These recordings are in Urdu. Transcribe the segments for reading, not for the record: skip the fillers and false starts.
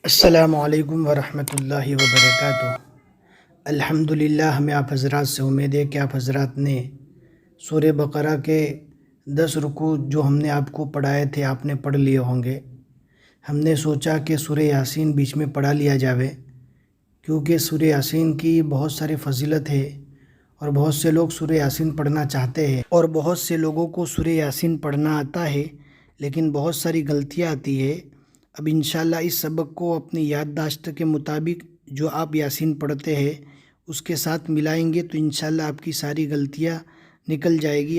السلام علیکم ورحمۃ اللہ وبرکاتہ۔ الحمدللہ، ہمیں آپ حضرات سے امید ہے کہ آپ حضرات نے سورہ بقرہ کے 10 رکوع جو ہم نے آپ کو پڑھائے تھے آپ نے پڑھ لیے ہوں گے۔ ہم نے سوچا کہ سورہ یاسین بیچ میں پڑھا لیا جاوے، کیونکہ سورہ یاسین کی بہت ساری فضیلت ہے اور بہت سے لوگ سورہ یاسین پڑھنا چاہتے ہیں، اور بہت سے لوگوں کو سورہ یاسین پڑھنا آتا ہے لیکن بہت ساری غلطیاں آتی ہے۔ اب انشاءاللہ اس سبق کو اپنی یادداشت کے مطابق جو آپ یاسین پڑھتے ہیں اس کے ساتھ ملائیں گے تو انشاءاللہ آپ کی ساری غلطیاں نکل جائے گی،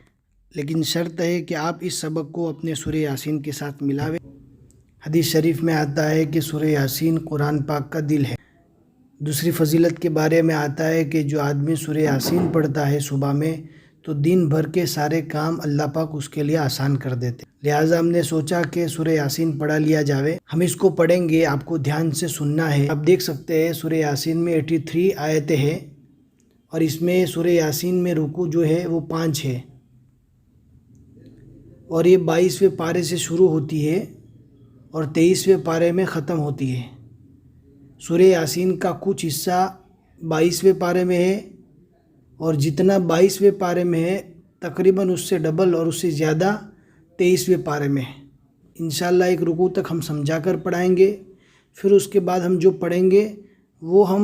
لیکن شرط ہے کہ آپ اس سبق کو اپنے سورہ یاسین کے ساتھ ملاویں۔ حدیث شریف میں آتا ہے کہ سورہ یاسین قرآن پاک کا دل ہے۔ دوسری فضیلت کے بارے میں آتا ہے کہ جو آدمی سورہ یاسین پڑھتا ہے صبح میں تو دن بھر کے سارے کام اللہ پاک اس کے لیے آسان کر دیتے، لہٰذا ہم نے سوچا کہ سورہ یاسین پڑھا لیا جاوے۔ ہم اس کو پڑھیں گے، آپ کو دھیان سے سننا ہے۔ آپ دیکھ سکتے ہیں سورہ یاسین میں 83 آیتیں ہیں، اور اس میں سورہ یاسین میں رکوع جو ہے وہ 5 ہے، اور یہ 22ویں پارے سے شروع ہوتی ہے اور 23ویں پارے میں ختم ہوتی ہے۔ سورہ یاسین کا کچھ حصہ 22ویں پارے میں ہے، اور جتنا 22ویں پارے میں ہے تقریباً اس سے ڈبل اور اس سے زیادہ 23ویں پارے میں ہے۔ انشاءاللہ ایک رکوع تک ہم سمجھا کر پڑھائیں گے، پھر اس کے بعد ہم جو پڑھیں گے وہ ہم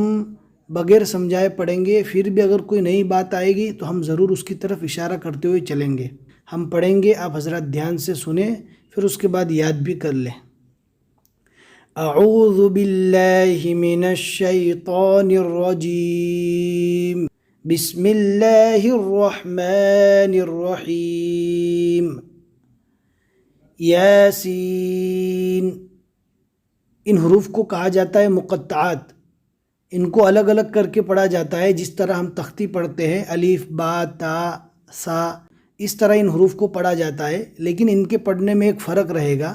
بغیر سمجھائے پڑھیں گے، پھر بھی اگر کوئی نئی بات آئے گی تو ہم ضرور اس کی طرف اشارہ کرتے ہوئے چلیں گے۔ ہم پڑھیں گے، آپ حضرات دھیان سے سنیں، پھر اس کے بعد یاد بھی کر لیں۔ اعوذ باللہ من الشیطان الرجیم، بسم اللہ الرحمن الرحیم۔ یاسین، ان حروف کو کہا جاتا ہے مقطعات، ان کو الگ الگ کر کے پڑھا جاتا ہے، جس طرح ہم تختی پڑھتے ہیں الف با تا سا، اس طرح ان حروف کو پڑھا جاتا ہے، لیکن ان کے پڑھنے میں ایک فرق رہے گا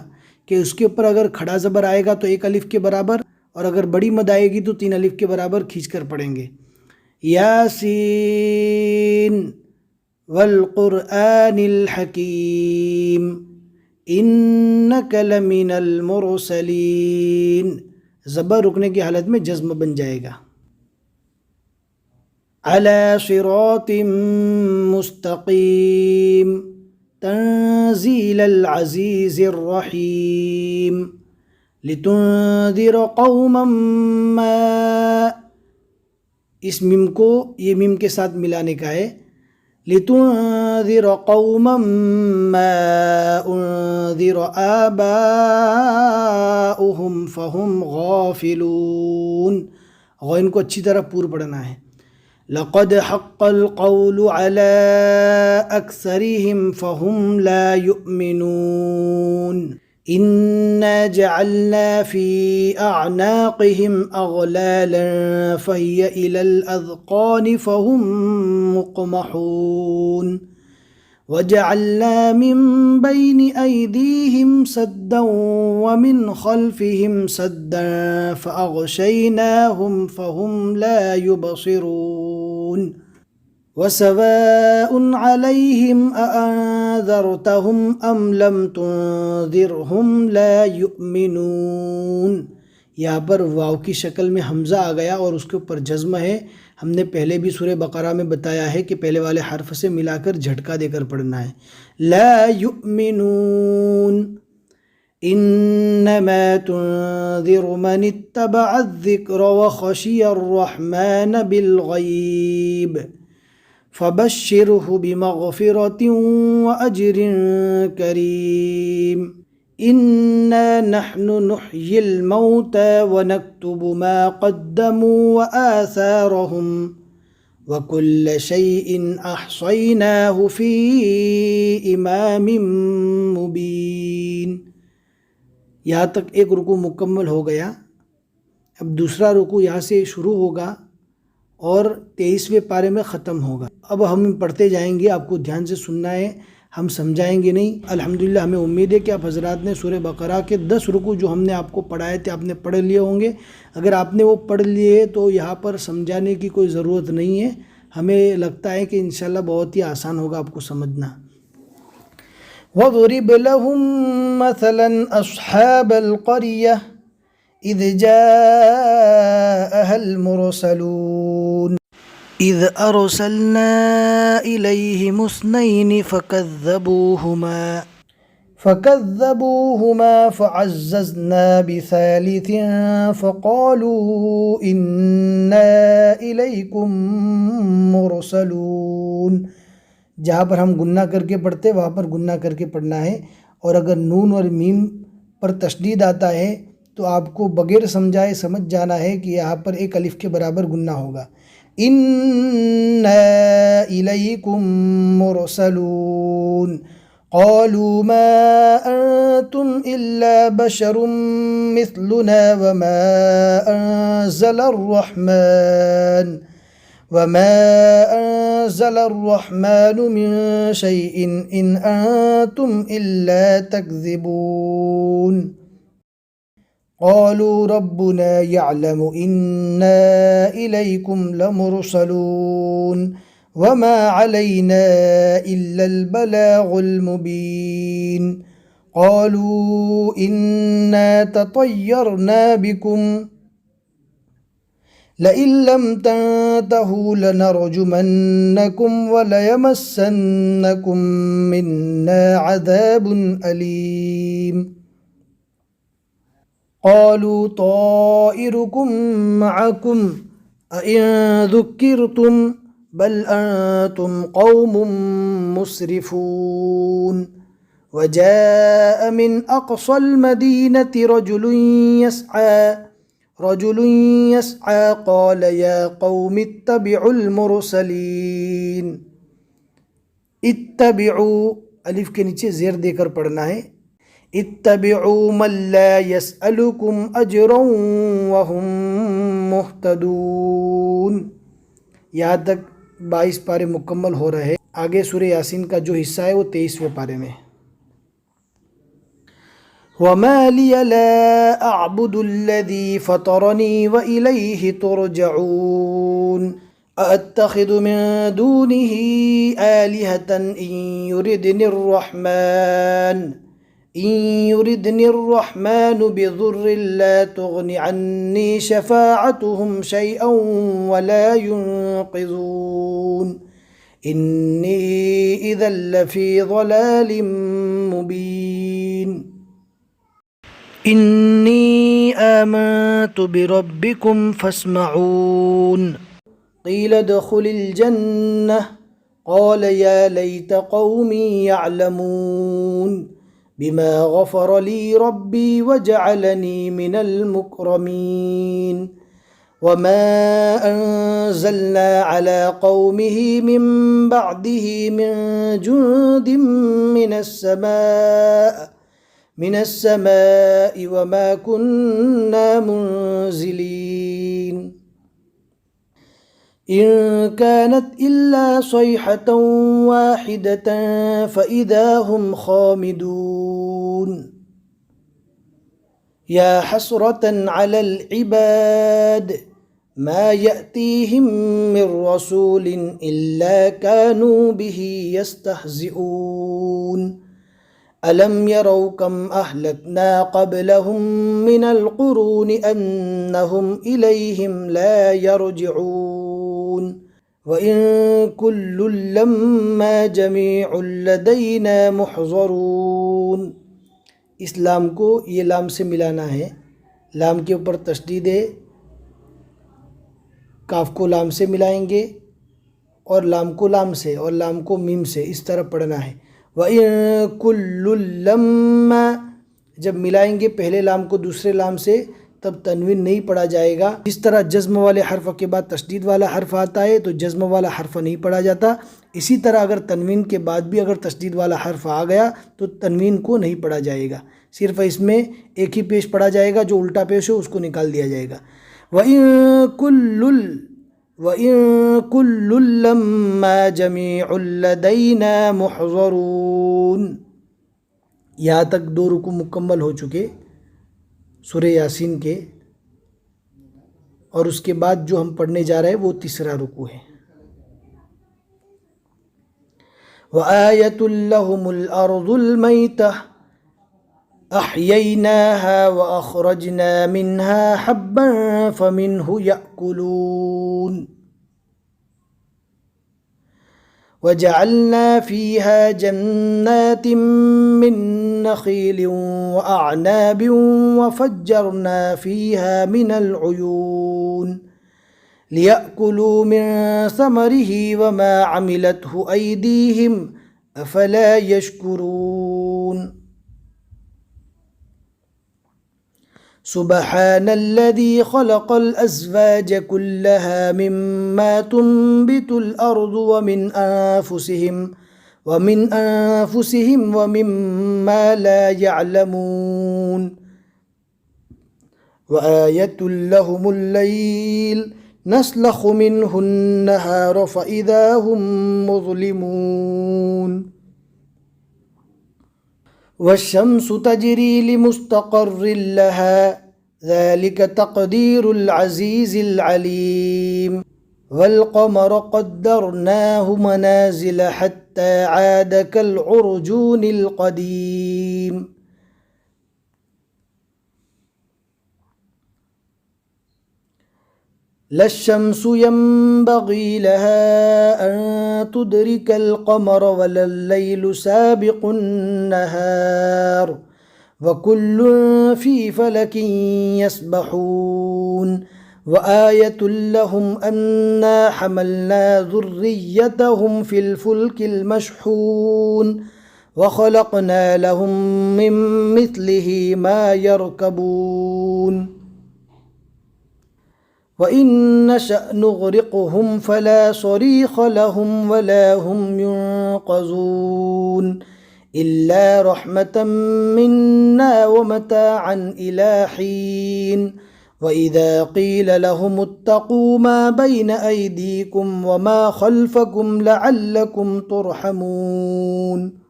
کہ اس کے اوپر اگر کھڑا زبر آئے گا تو 1 الف کے برابر، اور اگر بڑی مد آئے گی تو 3 الف کے برابر کھینچ کر پڑھیں گے۔ یاسین والقرآن الحکیم انک لمن المرسلین، زبر رکنے کی حالت میں جزم بن جائے گا۔ علی صراط مستقیم تنزیل العزیز الرحیم لتنذر قوما ما، اس میم کو یہ میم کے ساتھ ملانے کا ہے، لتنذر قوما ما انذر آباؤہم فہم غافلون، غین کو اچھی طرح پور پڑھنا ہے۔ لقد حق القول على اکثرهم فهم لا يؤمنون، انا جعلنا في اعناقهم اغلالا فهي الى الاذقان فهم مقمحون، وجعلنا من بين ايديهم سدا ومن خلفهم سدا فاغشيناهم فهم لا يبصرون، وسواء عليهم أأنذرتهم أم لم تنذرهم لا يؤمنون، یہاں پر واو کی شکل میں حمزہ آ گیا اور اس کے اوپر جزم ہے۔ ہم نے پہلے بھی سورہ بقرہ میں بتایا ہے کہ پہلے والے حرف سے ملا کر جھٹکا دے کر پڑھنا ہے۔ لا يؤمنون انما تنذر من اتبع الذکر وخشی الرحمن بالغیب فبشرہ بمغفرۃ واجر کریم، انا نحن نحیی الموتى ونکتب ما قدموا وآثارهم وكل شيء احصیناہ فی امام مبین۔ یہاں تک ایک رکوع مکمل ہو گیا۔ اب دوسرا رکوع یہاں سے شروع ہوگا اور 23ویں پارے میں ختم ہوگا۔ اب ہم پڑھتے جائیں گے، آپ کو دھیان سے سننا ہے، ہم سمجھائیں گے نہیں۔ الحمدللہ ہمیں امید ہے کہ آپ حضرات نے سورہ بقرہ کے 10 رکوع جو ہم نے آپ کو پڑھائے تھے آپ نے پڑھ لیے ہوں گے۔ اگر آپ نے وہ پڑھ لیے تو یہاں پر سمجھانے کی کوئی ضرورت نہیں ہے، ہمیں لگتا ہے کہ انشاءاللہ بہت ہی آسان ہوگا آپ کو سمجھنا۔ وَضْرِبْ لَهُمْ مَثَلًا أَصْحَابَ الْقَرْيَةِ إذ جاءها المرسلون إذ أرسلنا إليهم اثنين فكذبوهما فعززنا بثالث فقالوا إنا إليكم مرسلون. جہاں پر ہم گنہ کر کے پڑھتے وہاں پر گنہ کر کے پڑھنا ہے، اور اگر نون اور میم پر تشدید آتا ہے تو آپ کو بغیر سمجھائے سمجھ جانا ہے کہ یہاں پر ایک الف کے برابر گنہ ہوگا. إنا إليكم مرسلون قالوا ما أنتم إلا بشر مثلنا وما أنزل الرحمن من شيء إن أنتم إلا تكذبون. قالوا ربنا يعلم إنا إليكم لمرسلون وما علينا إلا البلاغ المبين. قالوا إنا تطيرنا بكم لئن لم تنتهوا لنرجمنكم وليمسنكم منا عذاب أليم. قالوا طائركم معكم أئن ذكرتم بل أنتم قوم مسرفون. وجاء من أقصى المدينة رجل يسعى قال يا قوم اتبعوا المرسلين. اتبعوا الف کے نیچے زیر دے کر پڑھنا ہے. اتبعوا من لا يسألكم أجرا وهم مهتدون. یہاں تک 22 پارے مکمل ہو رہے. آگے سورہ یاسین کا جو حصہ ہے وہ 23ویں پارے میں. وَمَا لِيَ لَا أَعْبُدُ الَّذِي فَطَرَنِي وَإِلَيْهِ تُرْجَعُونَ. أَأَتَّخِذُ مِن دُونِهِ آلِهَةً إِن يُرِدْنِ الرَّحْمَنُ بِضُرٍّ لَا تُغْنِ عَنِّي شَفَاعَتُهُمْ شَيْئًا وَلَا يُنقِذُونَ. إِنِّي إِذًا لَّفِي ضَلَالٍ مُّبِينٍ. إِنِّي آمَنتُ بِرَبِّكُمْ فَاسْمَعُونِ. قِيلَ ادْخُلِ الْجَنَّةَ قَالَ يَا لَيْتَ قَوْمِي يَعْلَمُونَ بِمَا غَفَرَ لِي رَبِّي وَجَعَلَنِي مِنَ الْمُكْرَمِينَ. وَمَا أَنزَلْنَا عَلَى قَوْمِهِ مِن بَعْدِهِ مِن جُندٍ مِنَ السَّمَاءِ وَمَا كُنَّا مُنزِلِينَ. إِن كَانَتْ إِلَّا صَيْحَةً وَاحِدَةً فَإِذَا هُمْ خَامِدُونَ. يَا حَسْرَةً عَلَى الْعِبَادِ مَا يَأْتِيهِم مِّن رَّسُولٍ إِلَّا كَانُوا بِهِ يَسْتَهْزِئُونَ. أَلَمْ يَرَوْا كَمْ أَهْلَكْنَا قَبْلَهُم مِّنَ الْقُرُونِ أَنَّهُمْ إِلَيْهِمْ لَا يَرْجِعُونَ. وَإِن كُلٌّ لَّمَّا جَمِيعٌ لَّدَيْنَا مُحْضَرُونَ. اس لام کو یہ لام سے ملانا ہے. لام کے اوپر تشدید ہے، کاف کو لام سے ملائیں گے اور لام کو لام سے اور لام کو میم سے، اس طرح پڑھنا ہے. وَإِن كُلٌّ لَّمَّا جب ملائیں گے پہلے لام کو دوسرے لام سے تب تنوین نہیں پڑھا جائے گا. جس طرح جزم والے حرف کے بعد تشدید والا حرف آتا ہے تو جزم والا حرف نہیں پڑھا جاتا، اسی طرح اگر تنوین کے بعد بھی اگر تشدید والا حرف آ گیا تو تنوین کو نہیں پڑھا جائے گا، صرف اس میں ایک ہی پیش پڑھا جائے گا، جو الٹا پیش ہو اس کو نکال دیا جائے گا. وَإِن كُلٌّ لَّمَّا جَمِيعٌ لَّدَيْنَا مُحْضَرُونَ. یہاں تک 2 رکوع مکمل ہو چکے سورہ یاسین کے، اور اس کے بعد جو ہم پڑھنے جا رہے ہیں وہ 3 رکوع ہے. وَآيَةٌ لَّهُمُ الْأَرْضُ الْمَيْتَةُ أحييناها وأخرجنا منها حبا فمنه يأكلون وجعلنا فيها جنات من نخيل وأعناب وفجرنا فيها من العيون ليأكلوا من ثمره وما عملته أيديهم أفلا يشكرون سبحان الذي خلق الأزواج كلها مما تنبت الأرض ومن أنفسهم ومما لا يعلمون وآية لهم الليل نسلخ منه النهار فإذا هم مظلمون والشمس تجري لمستقر لها ذلك تقدير العزيز العليم والقمر قدرناه منازل حتى عاد كالعرجون القديم لا الشمس ينبغي لها أن تدرك القمر ولا الليل سابق النهار وكل في فلك يسبحون وآية لهم أنا حملنا ذريتهم في الفلك المشحون وخلقنا لهم من مثله ما يركبون وإن نشأ نغرقهم فلا صريخ لهم ولا هم ينقذون إلا رحمة منا ومتاعا إلى حين وإذا قيل لهم اتقوا ما بين أيديكم وما خلفكم لعلكم ترحمون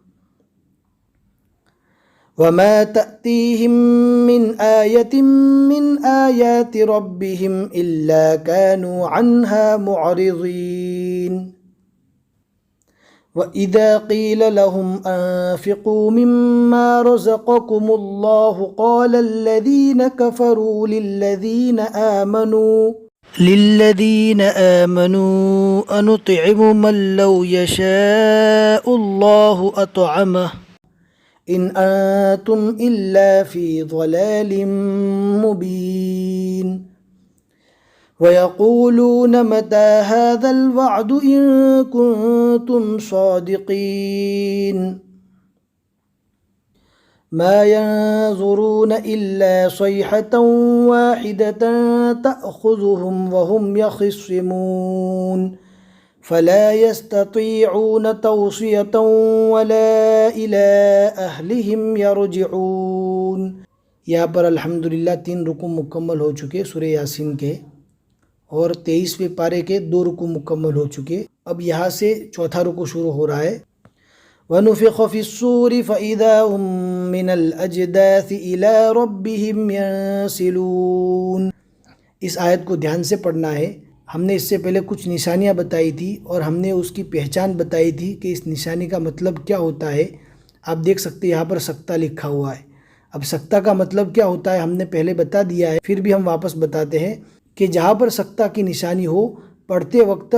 وما تأتيهم من آية من آيات ربهم إلا كانوا عنها معرضين وإذا قيل لهم أنفقوا مما رزقكم الله قال الذين كفروا للذين آمنوا أنطعم من لو يشاء الله أطعمه إن أنتم إلا في ضلال مبين ويقولون متى هذا الوعد إن كنتم صادقين ما ينظرون إلا صيحة واحدة تأخذهم وهم يخصمون فلا يستطيعون توصية ولا إلى أهلهم يرجعون. یہاں پر الحمدللہ 3 رکوع مکمل ہو چکے سورہ یاسین کے، اور 23ویں پارے کے 2 رکوع مکمل ہو چکے. اب یہاں سے چوتھا رکوع شروع ہو رہا ہے. وَنُفِخَ فِي الصُّورِ فَإِذَا هُم مِّنَ الْأَجْدَاثِ إِلَىٰ رَبِّهِمْ يَنسِلُونَ. اس آیت کو دھیان سے پڑھنا ہے. ہم نے اس سے پہلے کچھ نشانیاں بتائی تھی اور ہم نے اس کی پہچان بتائی تھی کہ اس نشانی کا مطلب کیا ہوتا ہے. آپ دیکھ سکتے ہیں یہاں پر سکتہ لکھا ہوا ہے. اب سکتہ کا مطلب کیا ہوتا ہے ہم نے پہلے بتا دیا ہے، پھر بھی ہم واپس بتاتے ہیں کہ جہاں پر سکتہ کی نشانی ہو، پڑھتے وقت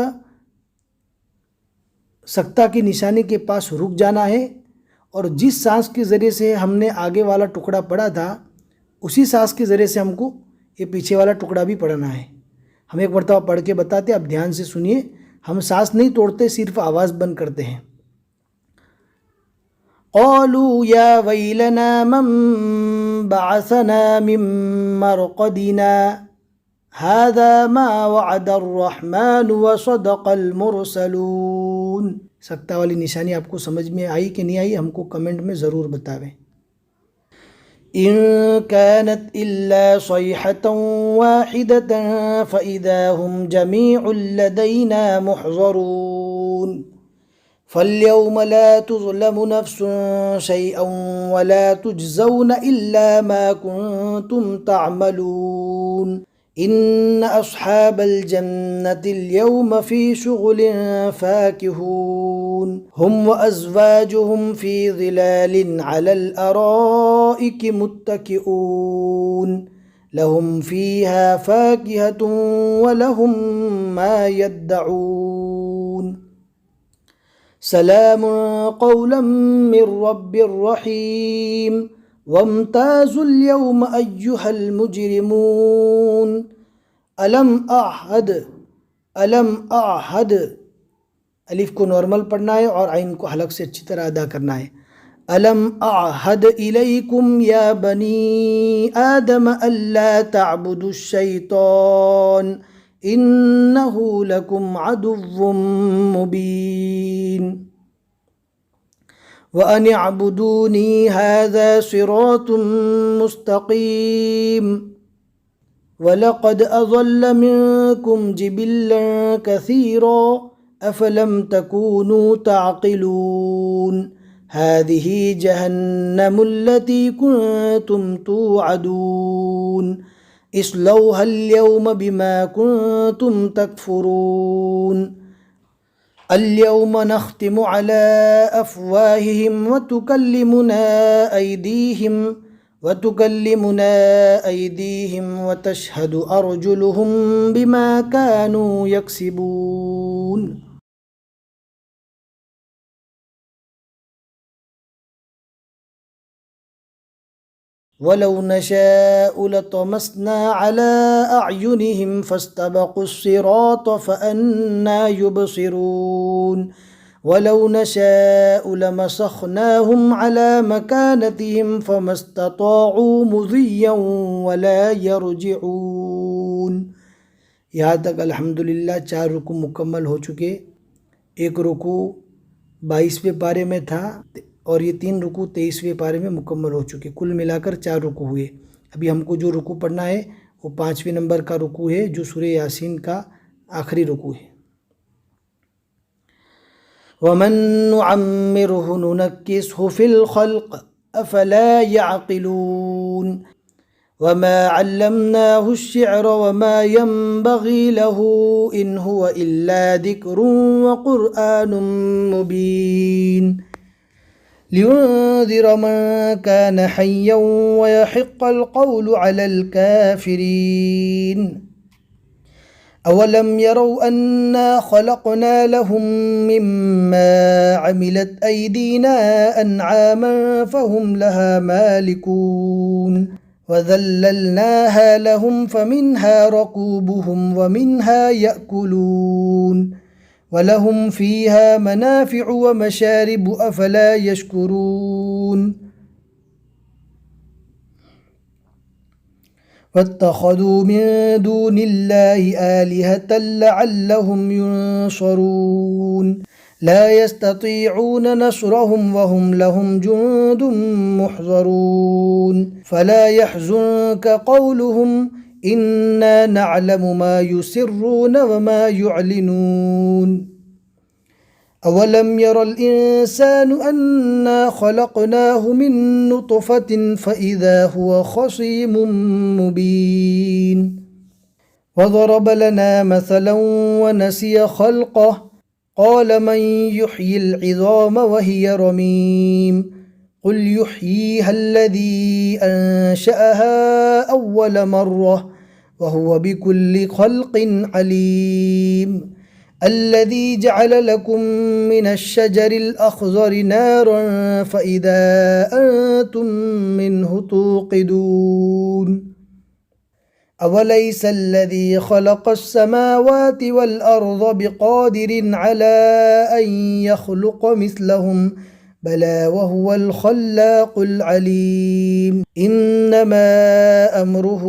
سکتہ کی نشانی کے پاس رک جانا ہے، اور جس سانس کے ذریعے سے ہم نے آگے والا ٹکڑا پڑھا تھا اسی سانس کے ذریعے سے ہم کو یہ پیچھے والا ٹکڑا بھی پڑھنا ہے. ہم ایک مرتبہ پڑھ کے بتاتے، اب دھیان سے سنیے. ہم سانس نہیں توڑتے، صرف آواز بند کرتے ہیں. قالوا یا ویلنا من بعثنا من مرقدنا هذا ما وعد الرحمن وصدق المرسلون. سکتہ والی نشانی آپ کو سمجھ میں آئی کہ نہیں آئی؟ ہم کو کمنٹ میں ضرور بتاویں. إن كانت إلا صيحة واحدة فإذا هم جميع لدينا محضرون فاليوم لا تظلم نفس شيئا ولا تجزون إلا ما كنتم تعملون. إن أصحاب الجنة اليوم في شغل فاكهون هم وأزواجهم في ظلال على الأرائك متكئون لهم فيها فاكهة ولهم ما يدعون سلام قولا من رب رحيم وامتازوا اليوم أيها المجرمون ألم أعهد الف کو نارمل پڑھنا ہے اور عین کو حلق سے اچھی طرح ادا کرنا ہے. ألم أعهد إليكم يا بني آدم ألا تعبدوا الشيطان إنه لكم عدو مبين وأن اعبدوني هذا صراط مستقيم ولقد أضل منكم جبلا كثيرا أفلم تكونوا تعقلون هذه جهنم التي كنتم توعدون اصلوها اليوم بما كنتم تكفرون اليوم نختم على أفواههم وتكلمنا أيديهم وتشهد أرجلهم بما كانوا يكسبون. ولو نشاء لطمسنا على أعينهم فاستبقوا الصراط فأنى يبصرون ولو نشاء لمسخناهم على مكانتهم فما استطاعوا مضيا ولا يرجعون. یہاں تک الحمدللہ 4 رکوع مکمل ہو چکے. ایک رکوع 22ویں پارے میں تھا اور یہ 3 رکوع 23ویں پارے میں مکمل ہو چکے. کل ملا کر 4 رکوع ہوئے. ابھی ہم کو جو رکوع پڑھنا ہے وہ 5ویں نمبر کا رکوع ہے جو سورہ یاسین کا آخری رکوع ہے. وَمَن نُعَمِّرْهُ نُنَكِّسْهُ فِي الْخَلْقِ أَفَلَا يَعْقِلُونَ وَمَا عَلَّمْنَاهُ الشِّعْرَ وَمَا يَنبَغِي لَهُ إِنْ هُوَ إِلَّا ذِكْرٌ وَقُرْآنٌ مُبِينٌ لِيُنذِرَ مَن كَانَ حَيًّا وَيَحِقَّ الْقَوْلُ عَلَى الْكَافِرِينَ أَوَلَمْ يَرَوْا أَنَّا خَلَقْنَا لَهُم مِّمَّا عَمِلَتْ أَيْدِينَا أَنْعَامًا فَهُمْ لَهَا مَالِكُونَ وَذَلَّلْنَاهَا لَهُمْ فَمِنْهَا رَكُوبُهُمْ وَمِنْهَا يَأْكُلُونَ وَلَهُمْ فِيهَا مَنَافِعُ وَمَشَارِبُ أَفَلَا يَشْكُرُونَ وَاتَّخَذُوا مِن دُونِ اللَّهِ آلِهَةً لَعَلَّهُمْ يُنصَرُونَ لا يستطيعون نصرهم وهم لهم جند محضرون فلا يحزنك قولهم إنا نعلم ما يسرون وما يعلنون أولم ير الإنسان أنا خلقناه من نطفة فإذا هو خصيم مبين وضرب لنا مثلا ونسي خلقه قال من يحيي العظام وهي رميم قل يحييها الذي أنشأها أول مرة وهو بكل خلق عليم الذي جعل لكم من الشجر الأخضر نارا فإذا أنتم منه توقدون أوليس الذي خلق السماوات والأرض بقادر على أن يخلق مثلهم بلى وهو الخلاق العليم إنما أمره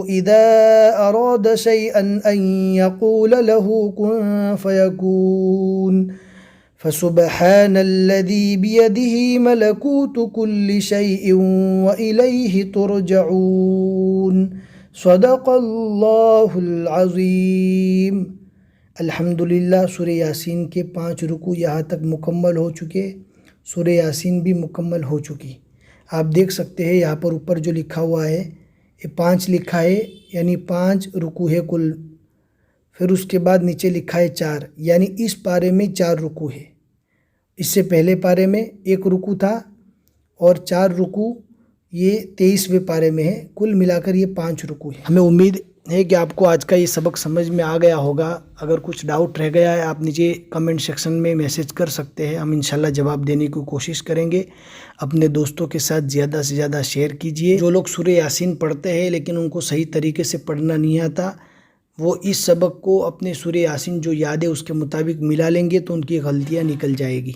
إذا أراد شيئا أن يقول له كن فيكون فسبحان الذي بيده ملكوت كل شيء وإليه ترجعون صدق اللہ العظیم. الحمدللہ سورہ یاسین کے 5 رکوع یہاں تک مکمل ہو چکے. سورہ یاسین بھی مکمل ہو چکی. آپ دیکھ سکتے ہیں یہاں پر اوپر جو لکھا ہوا ہے یہ 5 لکھا ہے یعنی 5 رکوع ہے کل. پھر اس کے بعد نیچے لکھا ہے 4 یعنی اس پارے میں 4 رکوع ہے. اس سے پہلے پارے میں 1 رکوع تھا اور 4 رکوع یہ 23ویں پارے میں ہے. کل ملا کر یہ 5 رکوع ہے. ہمیں امید ہے کہ آپ کو آج کا یہ سبق سمجھ میں آ گیا ہوگا. اگر کچھ ڈاؤٹ رہ گیا ہے آپ نیچے کمنٹ سیکشن میں میسیج کر سکتے ہیں. ہم انشاءاللہ جواب دینے کی کوشش کریں گے. اپنے دوستوں کے ساتھ زیادہ سے زیادہ شیئر کیجئے. جو لوگ سورہ یاسین پڑھتے ہیں لیکن ان کو صحیح طریقے سے پڑھنا نہیں آتا، وہ اس سبق کو اپنے سورہ یاسین جو یاد ہے اس کے مطابق ملا لیں گے تو ان کی غلطیاں نکل جائے گی.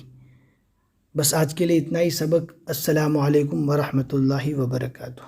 بس آج کے لیے اتنا ہی سبق. السلام علیکم ورحمۃ اللہ وبرکاتہ.